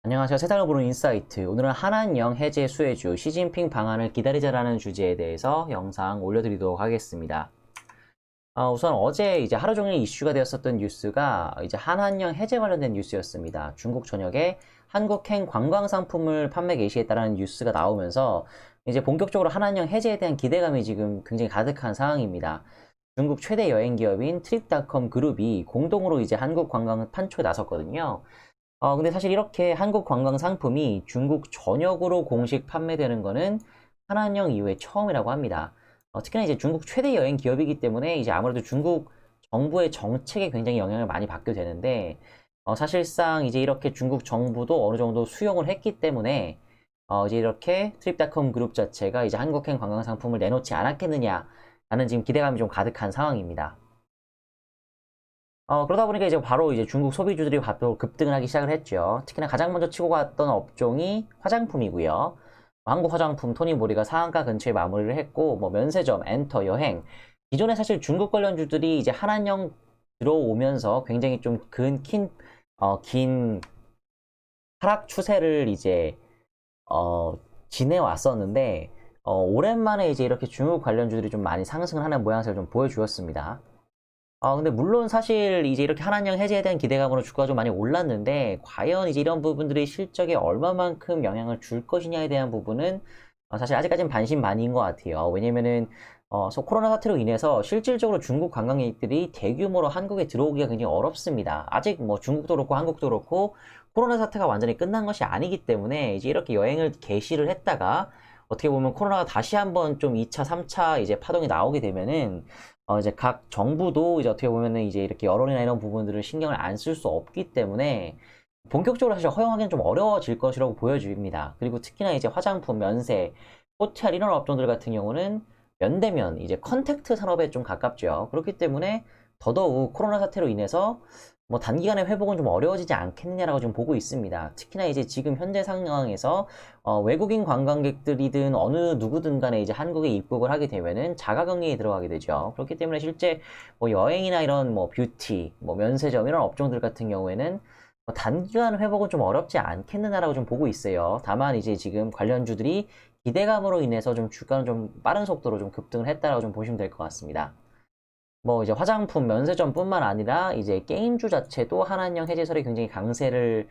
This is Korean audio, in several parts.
안녕하세요. 세상을 보는 인사이트. 오늘은 한한령 해제 수혜주 시진핑 방한을 기다리자라는 주제에 대해서 영상 올려드리도록 하겠습니다. 우선 어제 이제 하루 종일 이슈가 되었었던 뉴스가 이제 한한령 해제 관련된 뉴스였습니다. 중국 전역에 한국행 관광 상품을 판매 개시했다라는 뉴스가 나오면서 이제 본격적으로 한한령 해제에 대한 기대감이 지금 굉장히 가득한 상황입니다. 중국 최대 여행 기업인 트립닷컴 그룹이 공동으로 이제 한국 관광 판초에 나섰거든요. 근데 사실 이렇게 한국 관광 상품이 중국 전역으로 공식 판매되는 거는 한한령 이후에 처음이라고 합니다. 특히나 이제 중국 최대 여행 기업이기 때문에 이제 아무래도 중국 정부의 정책에 굉장히 영향을 많이 받게 되는데, 사실상 이제 이렇게 중국 정부도 어느 정도 수용을 했기 때문에, 이제 이렇게 트립닷컴 그룹 자체가 이제 한국행 관광 상품을 내놓지 않았겠느냐라는 지금 기대감이 좀 가득한 상황입니다. 그러다 보니까 이제 바로 이제 중국 소비주들이 바로 급등을 하기 시작을 했죠. 특히나 가장 먼저 치고 갔던 업종이 화장품이고요. 한국 화장품 토니모리가 상한가 근처에 마무리를 했고, 뭐 면세점, 엔터, 여행. 기존에 사실 중국 관련주들이 이제 한한령 들어오면서 굉장히 좀 긴 하락 추세를 이제 지내왔었는데, 오랜만에 이제 이렇게 중국 관련주들이 좀 많이 상승을 하는 모양새를 좀 보여주었습니다. 근데 물론 사실 이제 이렇게 한한령 해제에 대한 기대감으로 주가가 좀 많이 올랐는데, 과연 이제 이런 부분들이 실적에 얼마만큼 영향을 줄 것이냐에 대한 부분은 사실 아직까지는 반신반의인 것 같아요. 왜냐면은 코로나 사태로 인해서 실질적으로 중국 관광객들이 대규모로 한국에 들어오기가 굉장히 어렵습니다. 아직 뭐 중국도 그렇고 한국도 그렇고 코로나 사태가 완전히 끝난 것이 아니기 때문에 이제 이렇게 여행을 개시를 했다가 어떻게 보면 코로나가 다시 한번 좀 2차, 3차 이제 파동이 나오게 되면은 이제 각 정부도 이제 어떻게 보면은 이제 이렇게 여론이나 이런 부분들을 신경을 안 쓸 수 없기 때문에 본격적으로 사실 허용하기는 좀 어려워질 것이라고 보여집니다. 그리고 특히나 이제 화장품, 면세, 호텔 이런 업종들 같은 경우는 면대면 이제 컨택트 산업에 좀 가깝죠. 그렇기 때문에 더더욱 코로나 사태로 인해서 뭐 단기간에 회복은 좀 어려워지지 않겠느냐라고 좀 보고 있습니다. 특히나 이제 지금 현재 상황에서 외국인 관광객들이든 어느 누구든 간에 이제 한국에 입국을 하게 되면은 자가격리에 들어가게 되죠. 그렇기 때문에 실제 뭐 여행이나 이런 뭐 뷰티, 뭐 면세점 이런 업종들 같은 경우에는 단기간 회복은 좀 어렵지 않겠느냐라고 좀 보고 있어요. 다만 이제 지금 관련주들이 기대감으로 인해서 좀 주가는 좀 빠른 속도로 좀 급등을 했다라고 좀 보시면 될 것 같습니다. 뭐 이제 화장품, 면세점뿐만 아니라 이제 게임주 자체도 한한령 해제설이 굉장히 강세를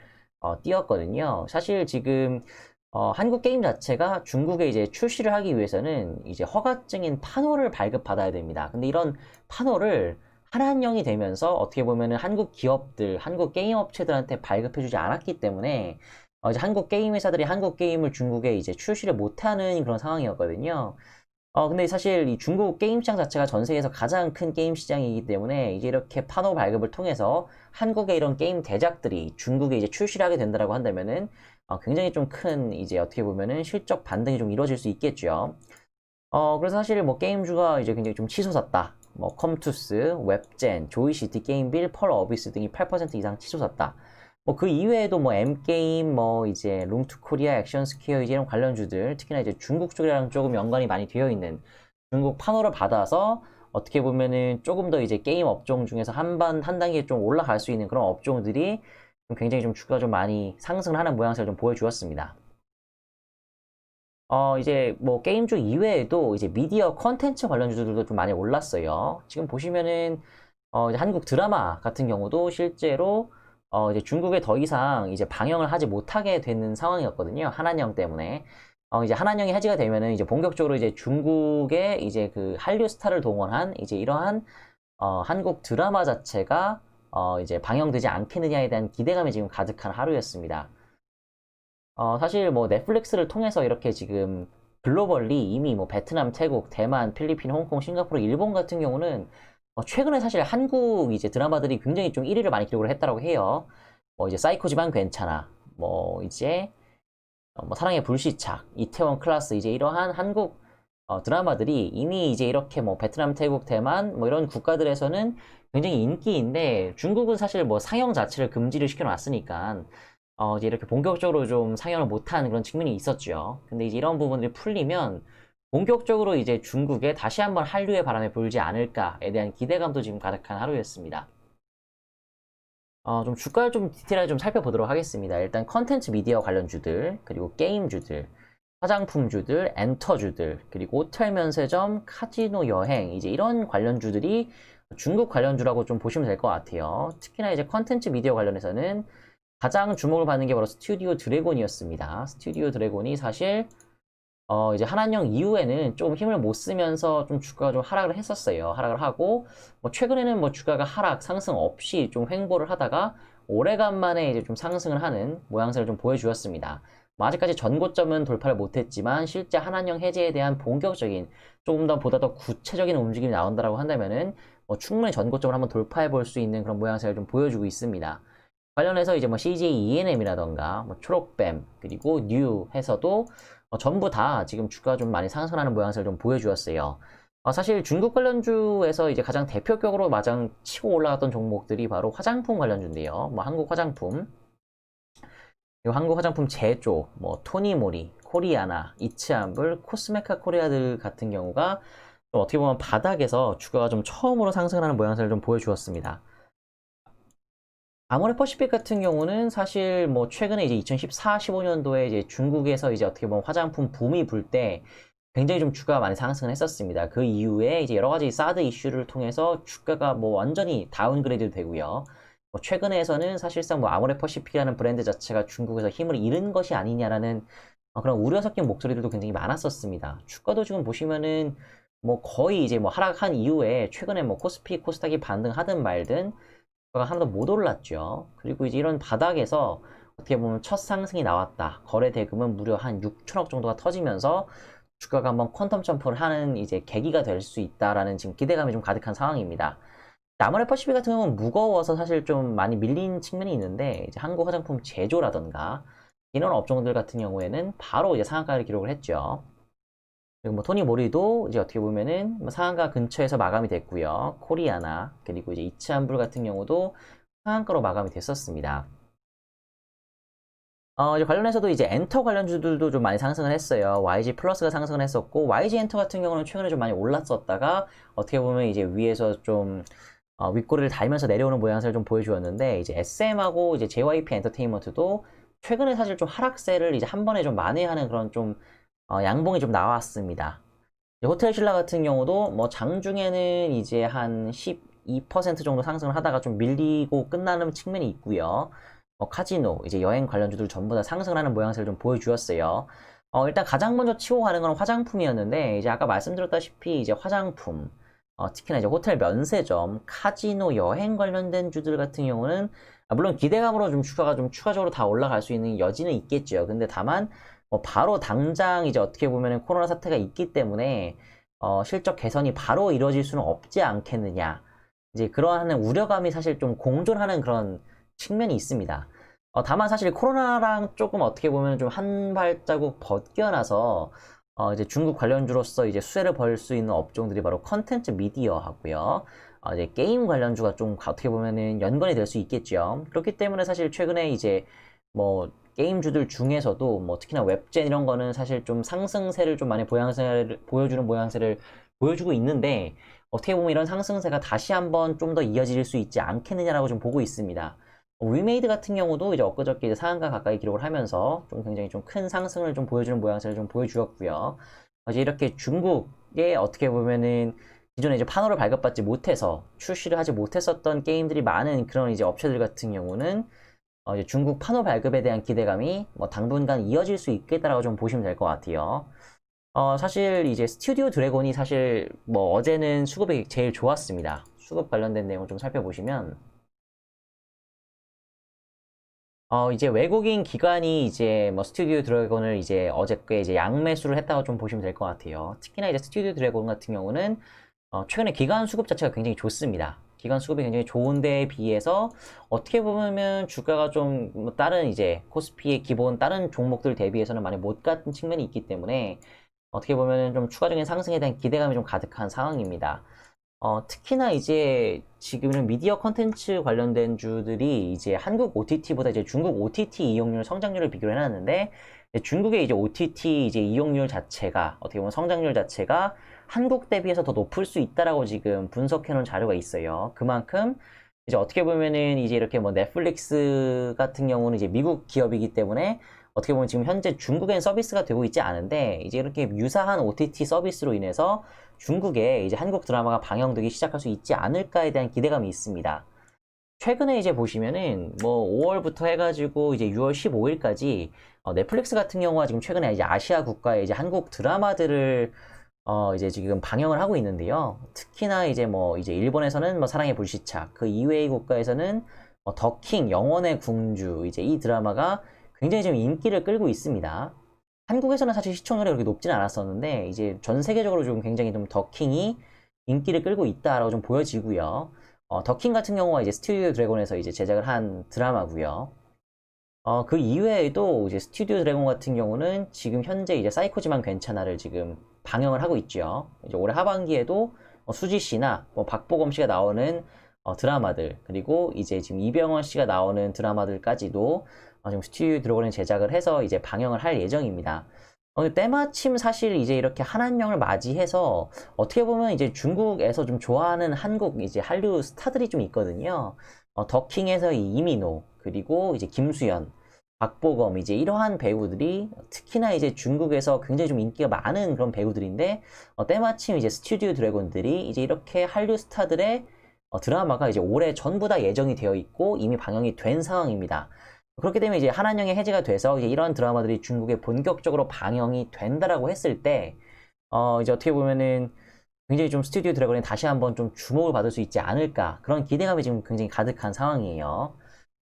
띄었거든요. 사실 지금 한국 게임 자체가 중국에 이제 출시를 하기 위해서는 이제 허가증인 판호를 발급받아야 됩니다. 근데 이런 판호를 한한령이 되면서 어떻게 보면은 한국 기업들, 한국 게임 업체들한테 발급해주지 않았기 때문에 이제 한국 게임 회사들이 한국 게임을 중국에 이제 출시를 못하는 그런 상황이었거든요. 근데 사실 이 중국 게임 시장 자체가 전 세계에서 가장 큰 게임 시장이기 때문에 이제 이렇게 판호 발급을 통해서 한국의 이런 게임 대작들이 중국에 이제 출시를 하게 된다라고 한다면은 굉장히 좀 큰 이제 어떻게 보면은 실적 반등이 좀 이루어질 수 있겠죠. 그래서 사실 뭐 게임주가 이제 굉장히 좀 치솟았다. 뭐 컴투스, 웹젠, 조이시티, 게임빌, 펄 어비스 등이 8% 이상 치솟았다. 뭐 그 이외에도 뭐 M게임, 뭐 이제 룸투코리아, 액션스퀘어 이제 이런 관련주들, 특히나 이제 중국 쪽이랑 조금 연관이 많이 되어 있는 중국 판호를 받아서 어떻게 보면은 조금 더 이제 게임 업종 중에서 한 단계 좀 올라갈 수 있는 그런 업종들이 좀 굉장히 좀 주가가 좀 많이 상승을 하는 모양새를 좀 보여주었습니다. 이제 뭐 게임주 이외에도 이제 미디어 컨텐츠 관련주들도 좀 많이 올랐어요. 지금 보시면은 이제 한국 드라마 같은 경우도 실제로 이제 중국에 더 이상 이제 방영을 하지 못하게 되는 상황이었거든요. 한한령 때문에. 이제 한한령이 해지가 되면은 이제 본격적으로 이제 중국의 이제 그 한류 스타를 동원한 이제 이러한 한국 드라마 자체가 이제 방영되지 않겠느냐에 대한 기대감이 지금 가득한 하루였습니다. 사실 뭐 넷플릭스를 통해서 이렇게 지금 글로벌리 이미 뭐 베트남, 태국, 대만, 필리핀, 홍콩, 싱가포르, 일본 같은 경우는 최근에 사실 한국 이제 드라마들이 굉장히 좀 1위를 많이 기록을 했다고 해요. 뭐 이제 사이코지만 괜찮아. 뭐 이제 뭐 사랑의 불시착, 이태원 클라스 이제 이러한 한국 드라마들이 이미 이제 이렇게 뭐 베트남, 태국, 대만 뭐 이런 국가들에서는 굉장히 인기인데 중국은 사실 뭐 상영 자체를 금지를 시켜놨으니까 이제 이렇게 본격적으로 좀 상영을 못한 그런 측면이 있었죠. 근데 이제 이런 부분들이 풀리면 본격적으로 이제 중국에 다시 한번 한류의 바람이 불지 않을까에 대한 기대감도 지금 가득한 하루였습니다. 좀 주가를 좀 디테일하게 좀 살펴보도록 하겠습니다. 일단 컨텐츠 미디어 관련주들, 그리고 게임주들, 화장품주들, 엔터주들, 그리고 호텔 면세점, 카지노 여행, 이제 이런 관련주들이 중국 관련주라고 좀 보시면 될 것 같아요. 특히나 이제 컨텐츠 미디어 관련해서는 가장 주목을 받는 게 바로 스튜디오 드래곤이었습니다. 스튜디오 드래곤이 사실 이제 한한령 이후에는 좀 힘을 못 쓰면서 좀 주가가 좀 하락을 했었어요. 하락을 하고, 뭐 최근에는 뭐 주가가 하락, 상승 없이 좀 횡보를 하다가 오래간만에 이제 좀 상승을 하는 모양새를 좀 보여주었습니다. 뭐 아직까지 전고점은 돌파를 못했지만 실제 한한령 해제에 대한 본격적인 조금 더 보다 더 구체적인 움직임이 나온다라고 한다면은 뭐 충분히 전고점을 한번 돌파해 볼 수 있는 그런 모양새를 좀 보여주고 있습니다. 관련해서 이제 뭐 CJ ENM이라던가 뭐 초록뱀 그리고 뉴 해서도 전부 다 지금 주가가 좀 많이 상승하는 모양새를 좀 보여주었어요. 사실 중국 관련주에서 이제 가장 대표격으로 마장 치고 올라갔던 종목들이 바로 화장품 관련주인데요. 뭐 한국 화장품, 그리고 한국 화장품 제조, 뭐 토니모리, 코리아나, 이츠한불, 코스메카 코리아들 같은 경우가 좀 어떻게 보면 바닥에서 주가가 좀 처음으로 상승하는 모양새를 좀 보여주었습니다. 아모레퍼시픽 같은 경우는 사실 뭐 최근에 이제 2014, 15년도에 이제 중국에서 이제 어떻게 보면 화장품 붐이 불 때 굉장히 좀 주가가 많이 상승을 했었습니다. 그 이후에 이제 여러 가지 사드 이슈를 통해서 주가가 뭐 완전히 다운그레이드 되고요. 뭐 최근에서는 사실상 뭐 아모레퍼시픽이라는 브랜드 자체가 중국에서 힘을 잃은 것이 아니냐라는 그런 우려 섞인 목소리들도 굉장히 많았었습니다. 주가도 지금 보시면은 뭐 거의 이제 뭐 하락한 이후에 최근에 뭐 코스피, 코스닥이 반등하든 말든 주가가 하나도 못 올랐죠. 그리고 이제 이런 바닥에서 어떻게 보면 첫 상승이 나왔다. 거래 대금은 무려 한 6천억 정도가 터지면서 주가가 한번 퀀텀 점프를 하는 이제 계기가 될 수 있다라는 지금 기대감이 좀 가득한 상황입니다. 아모레퍼시픽 같은 경우는 무거워서 사실 좀 많이 밀린 측면이 있는데 이제 한국 화장품 제조라던가 이런 업종들 같은 경우에는 바로 이제 상한가를 기록을 했죠. 그리고 뭐 토니 모리도 이제 어떻게 보면은 뭐 상한가 근처에서 마감이 됐고요. 코리아나 그리고 이제 이츠한불 같은 경우도 상한가로 마감이 됐었습니다. 이제 관련해서도 이제 엔터 관련주들도 좀 많이 상승을 했어요. YG 플러스가 상승을 했었고, YG 엔터 같은 경우는 최근에 좀 많이 올랐었다가, 어떻게 보면 이제 위에서 좀, 윗꼬리를 달면서 내려오는 모양새를 좀 보여주었는데, 이제 SM하고 이제 JYP 엔터테인먼트도 최근에 사실 좀 하락세를 이제 한 번에 좀 만회하는 그런 좀, 양봉이 좀 나왔습니다. 호텔 신라 같은 경우도 뭐 장중에는 이제 한 12% 정도 상승을 하다가 좀 밀리고 끝나는 측면이 있고요. 카지노, 이제 여행 관련주들 전부 다 상승을 하는 모양새를 좀 보여주었어요. 일단 가장 먼저 치고 가는 건 화장품이었는데, 이제 아까 말씀드렸다시피 이제 화장품, 특히나 이제 호텔 면세점, 카지노, 여행 관련된 주들 같은 경우는, 물론 기대감으로 좀 주가가 좀 추가적으로 다 올라갈 수 있는 여지는 있겠죠. 근데 다만, 바로 당장 이제 어떻게 보면은 코로나 사태가 있기 때문에, 실적 개선이 바로 이루어질 수는 없지 않겠느냐. 이제 그러한 우려감이 사실 좀 공존하는 그런 측면이 있습니다. 다만 사실 코로나랑 조금 어떻게 보면 좀 한 발자국 벗겨나서 이제 중국 관련주로서 이제 수혜를 벌 수 있는 업종들이 바로 컨텐츠 미디어 하고요. 이제 게임 관련주가 좀 어떻게 보면은 연관이 될 수 있겠죠. 그렇기 때문에 사실 최근에 이제 뭐 게임주들 중에서도 뭐 특히나 웹젠 이런 거는 사실 좀 상승세를 좀 많이 보여주는 모양새를 보여주고 있는데 어떻게 보면 이런 상승세가 다시 한번 좀 더 이어질 수 있지 않겠느냐라고 좀 보고 있습니다. 위메이드 같은 경우도 이제 엊그저께 이제 상한가 가까이 기록을 하면서 좀 굉장히 좀 큰 상승을 좀 보여주는 모양새를 좀 보여주었고요. 이제 이렇게 중국에 어떻게 보면은 기존에 이제 판호를 발급받지 못해서 출시를 하지 못했었던 게임들이 많은 그런 이제 업체들 같은 경우는 이제 중국 판호 발급에 대한 기대감이 뭐 당분간 이어질 수 있겠다라고 좀 보시면 될 것 같아요. 사실 이제 스튜디오 드래곤이 사실 뭐 어제는 수급이 제일 좋았습니다. 수급 관련된 내용을 좀 살펴보시면 이제 외국인 기관이 이제 뭐 스튜디오 드래곤을 이제 어저께 이제 양매수를 했다고 좀 보시면 될 것 같아요. 특히나 이제 스튜디오 드래곤 같은 경우는 최근에 기관 수급 자체가 굉장히 좋습니다. 기관 수급이 굉장히 좋은 데에 비해서 어떻게 보면 주가가 좀뭐 다른 이제 코스피의 기본 다른 종목들 대비해서는 많이 못 갔던 측면이 있기 때문에 어떻게 보면 좀 추가적인 상승에 대한 기대감이 좀 가득한 상황입니다. 특히나 이제 지금은 미디어 컨텐츠 관련된 주들이 이제 한국 OTT보다 이제 중국 OTT 이용률 성장률을 비교를 해놨는데 중국의 이제 OTT 이제 이용률 자체가 어떻게 보면 성장률 자체가 한국 대비해서 더 높을 수 있다라고 지금 분석해 놓은 자료가 있어요. 그만큼 이제 어떻게 보면은 이제 이렇게 뭐 넷플릭스 같은 경우는 이제 미국 기업이기 때문에 어떻게 보면 지금 현재 중국엔 서비스가 되고 있지 않은데 이제 이렇게 유사한 OTT 서비스로 인해서 중국에 이제 한국 드라마가 방영되기 시작할 수 있지 않을까에 대한 기대감이 있습니다. 최근에 이제 보시면은 뭐 5월부터 해가지고 이제 6월 15일까지 넷플릭스 같은 경우가 지금 최근에 이제 아시아 국가에 이제 한국 드라마들을 이제 지금 방영을 하고 있는데요. 특히나 이제 뭐 이제 일본에서는 뭐 사랑의 불시착, 그 이외의 국가에서는 더킹, 영원의 궁주 이제 이 드라마가 굉장히 지금 인기를 끌고 있습니다. 한국에서는 사실 시청률이 그렇게 높지는 않았었는데 이제 전 세계적으로 좀 굉장히 좀 더킹이 인기를 끌고 있다라고 좀 보여지고요. 더킹 같은 경우가 이제 스튜디오 드래곤에서 이제 제작을 한 드라마고요. 그 이외에도 이제 스튜디오 드래곤 같은 경우는 지금 현재 이제 사이코지만 괜찮아를 지금 방영을 하고 있죠. 이제 올해 하반기에도 수지 씨나 뭐 박보검 씨가 나오는 드라마들 그리고 이제 지금 이병헌 씨가 나오는 드라마들까지도 지금 스튜디오 드래곤에 제작을 해서 이제 방영을 할 예정입니다. 때마침 사실 이제 이렇게 한한령을 맞이해서 어떻게 보면 이제 중국에서 좀 좋아하는 한국 이제 한류 스타들이 좀 있거든요. 더킹에서 이민호 그리고 이제 김수현, 박보검 이제 이러한 배우들이 특히나 이제 중국에서 굉장히 좀 인기가 많은 그런 배우들인데 때마침 이제 스튜디오 드래곤들이 이제 이렇게 한류 스타들의 드라마가 이제 올해 전부 다 예정이 되어 있고 이미 방영이 된 상황입니다. 그렇게 되면 이제 한한령이 해제가 돼서 이제 이런 드라마들이 중국에 본격적으로 방영이 된다라고 했을 때, 이제 어떻게 보면은 굉장히 좀 스튜디오 드래곤이 다시 한번 좀 주목을 받을 수 있지 않을까. 그런 기대감이 지금 굉장히 가득한 상황이에요.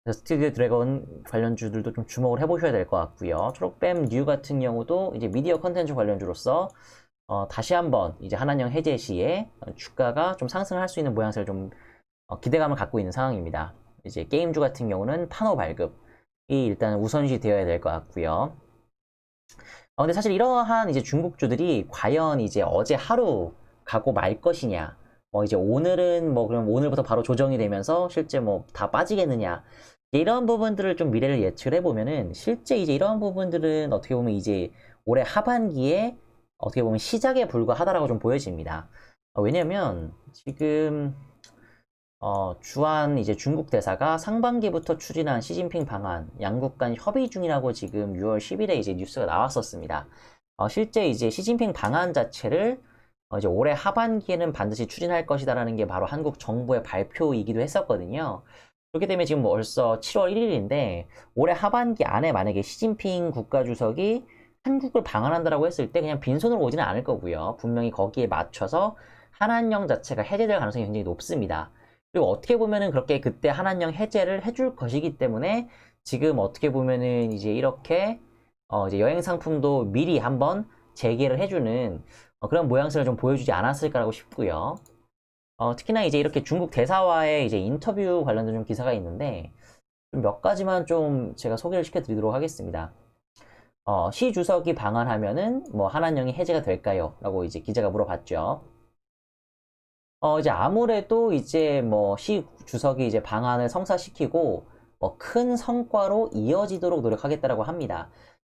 그래서 스튜디오 드래곤 관련주들도 좀 주목을 해보셔야 될 것 같고요. 초록뱀 뉴 같은 경우도 이제 미디어 컨텐츠 관련주로서 다시 한번 이제 한한령 해제 시에 주가가 좀 상승을 할 수 있는 모양새를 좀 기대감을 갖고 있는 상황입니다. 이제 게임주 같은 경우는 판호 발급이 일단 우선시 되어야 될 것 같고요. 근데 사실 이러한 이제 중국주들이 과연 이제 어제 하루 가고 말 것이냐, 이제 오늘은 뭐 그럼 오늘부터 바로 조정이 되면서 실제 뭐 다 빠지겠느냐, 이런 부분들을 좀 미래를 예측을 해보면은 실제 이제 이런 부분들은 어떻게 보면 이제 올해 하반기에 어떻게 보면 시작에 불과하다라고 좀 보여집니다. 왜냐면 지금 주한 이제 중국 대사가 상반기부터 추진한 시진핑 방안, 양국 간 협의 중이라고 지금 6월 10일에 이제 뉴스가 나왔었습니다. 실제 이제 시진핑 방안 자체를 이제 올해 하반기에는 반드시 추진할 것이다라는 게 바로 한국 정부의 발표이기도 했었거든요. 그렇게 되면 지금 벌써 7월 1일인데 올해 하반기 안에 만약에 시진핑 국가주석이 한국을 방한한다라고 했을 때 그냥 빈손으로 오지는 않을 거고요. 분명히 거기에 맞춰서 한한령 자체가 해제될 가능성이 굉장히 높습니다. 그리고 어떻게 보면은 그렇게 그때 한한령 해제를 해줄 것이기 때문에 지금 어떻게 보면은 이제 이렇게 이제 여행 상품도 미리 한번 재개를 해주는 그런 모양새를 좀 보여주지 않았을까라고 싶고요. 특히나 이제 이렇게 중국 대사와의 이제 인터뷰 관련된 좀 기사가 있는데 좀 몇 가지만 좀 제가 소개를 시켜드리도록 하겠습니다. 시 주석이 방한하면은 뭐 한한령이 해제가 될까요? 라고 이제 기자가 물어봤죠. 이제 아무래도 이제 뭐 시 주석이 이제 방안을 성사시키고 큰 성과로 이어지도록 노력하겠다라고 합니다.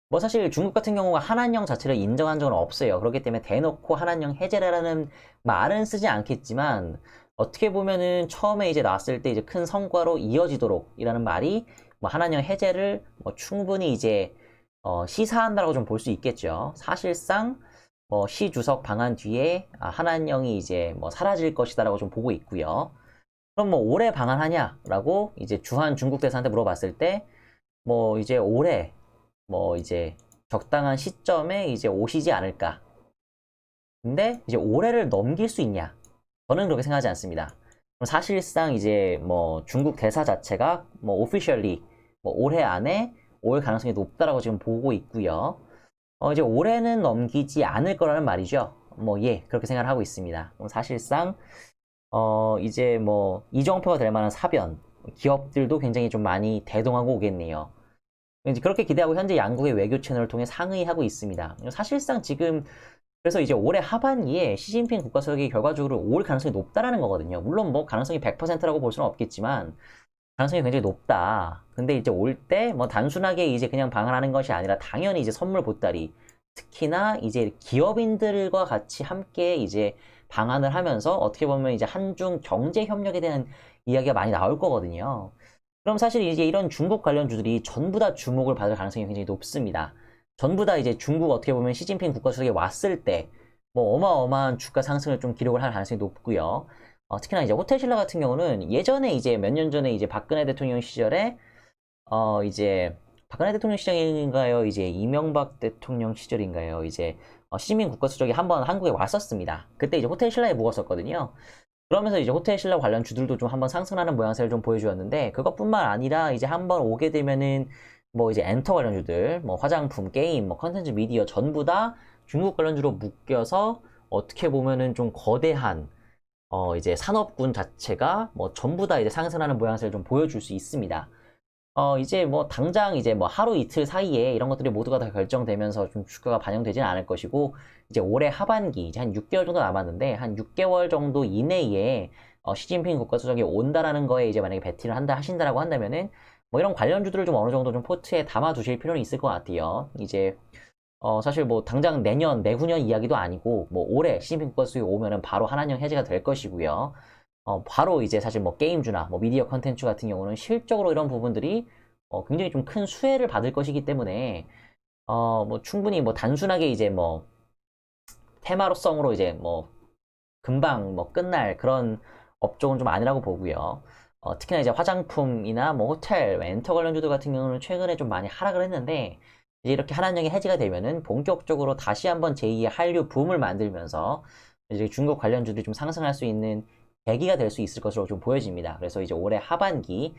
뭐 사실 중국 같은 경우가 한한령 자체를 인정한 적은 없어요. 그렇기 때문에 대놓고 한한령 해제라는 말은 쓰지 않겠지만 어떻게 보면은 처음에 이제 나왔을 때 이제 큰 성과로 이어지도록이라는 말이 뭐 한한령 해제를 뭐 충분히 이제 시사한다라고 좀 볼 수 있겠죠. 사실상 시 주석 방한 뒤에 한한령이 이제 뭐 사라질 것이다라고 좀 보고 있고요. 그럼 뭐 올해 방한하냐라고 이제 주한 중국 대사한테 물어봤을 때 뭐 이제 올해 뭐 이제 적당한 시점에 이제 오시지 않을까. 근데 이제 올해를 넘길 수 있냐? 저는 그렇게 생각하지 않습니다. 그럼 사실상 이제 뭐 중국 대사 자체가 뭐 오피셜리 뭐 올해 안에 올 가능성이 높다라고 지금 보고 있고요. 이제 올해는 넘기지 않을 거라는 말이죠. 뭐 예, 그렇게 생각을 하고 있습니다. 그럼 사실상 이제 뭐 이정표가 될 만한 사변 기업들도 굉장히 좀 많이 대동하고 오겠네요. 이제 그렇게 기대하고 현재 양국의 외교 채널을 통해 상의하고 있습니다. 사실상 지금 그래서 이제 올해 하반기에 시진핑 국가수석이 결과적으로 올 가능성이 높다라는 거거든요. 물론 뭐 가능성이 100%라고 볼 수는 없겠지만 가능성이 굉장히 높다. 근데 이제 올 때 뭐 단순하게 이제 그냥 방한하는 것이 아니라 당연히 이제 선물 보따리 특히나 이제 기업인들과 같이 함께 이제 방한을 하면서 어떻게 보면 이제 한중 경제 협력에 대한 이야기가 많이 나올 거거든요. 그럼 사실 이제 이런 중국 관련주들이 전부 다 주목을 받을 가능성이 굉장히 높습니다. 전부 다 이제 중국 어떻게 보면 시진핑 국가주석이 왔을 때 뭐 어마어마한 주가 상승을 좀 기록을 할 가능성이 높고요. 특히나 이제 호텔신라 같은 경우는 예전에 이제 몇 년 전에 이제 박근혜 대통령 시절에 이제 박근혜 대통령 시절인가요? 이제 이명박 대통령 시절인가요? 이제 시민 국가수석이 한번 한국에 왔었습니다. 그때 이제 호텔신라에 묵었었거든요. 그러면서 이제 호텔신라 관련 주들도 좀 한번 상승하는 모양새를 좀 보여주었는데 그것뿐만 아니라 이제 한번 오게 되면은 뭐 이제 엔터 관련주들, 뭐 화장품, 게임, 뭐 컨텐츠, 미디어 전부 다 중국 관련주로 묶여서 어떻게 보면은 좀 거대한 이제 산업군 자체가 뭐 전부 다 이제 상승하는 모양새를 좀 보여줄 수 있습니다. 이제 뭐 당장 이제 뭐 하루 이틀 사이에 이런 것들이 모두가 다 결정되면서 좀 주가가 반영되지는 않을 것이고 이제 올해 하반기 이제 한 6개월 정도 남았는데 한 6개월 정도 이내에 시진핑 국가주석이 온다라는 거에 이제 만약에 베팅을 한다 하신다라고 한다면은 뭐 이런 관련주들을 좀 어느 정도 좀 포트에 담아 두실 필요는 있을 것 같아요. 이제 사실 뭐 당장 내년, 내후년 이야기도 아니고 뭐 올해 시진핑 국가주석이 오면은 바로 한한령 해제가 될 것이고요. 바로 이제 사실 뭐 게임주나 뭐 미디어 컨텐츠 같은 경우는 실적으로 이런 부분들이 굉장히 좀 큰 수혜를 받을 것이기 때문에 뭐 충분히 뭐 단순하게 이제 뭐 테마로성으로 이제 뭐 금방 뭐 끝날 그런 업종은 좀 아니라고 보고요. 특히나 이제 화장품이나 뭐 호텔, 엔터 관련주들 같은 경우는 최근에 좀 많이 하락을 했는데 이제 이렇게 한한령이 해지가 되면은 본격적으로 다시 한번 제2의 한류 붐을 만들면서 이제 중국 관련주들이 좀 상승할 수 있는 계기가 될 수 있을 것으로 좀 보여집니다. 그래서 이제 올해 하반기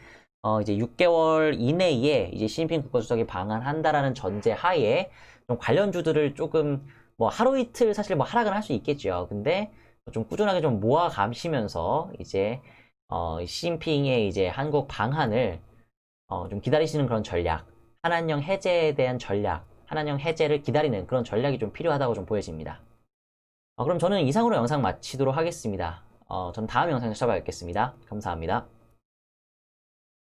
이제 6개월 이내에 이제 시진핑 국가주석이 방한한다라는 전제 하에 좀 관련주들을 조금 뭐 하루 이틀 사실 뭐 하락은 할 수 있겠죠. 근데 좀 꾸준하게 좀 모아 가시면서 이제 시진핑의 이제 한국 방한을 좀 기다리시는 그런 전략, 한한령 해제에 대한 전략, 한한령 해제를 기다리는 그런 전략이 좀 필요하다고 좀 보여집니다. 그럼 저는 이상으로 영상 마치도록 하겠습니다. 전 다음 영상에서 찾아뵙겠습니다. 감사합니다.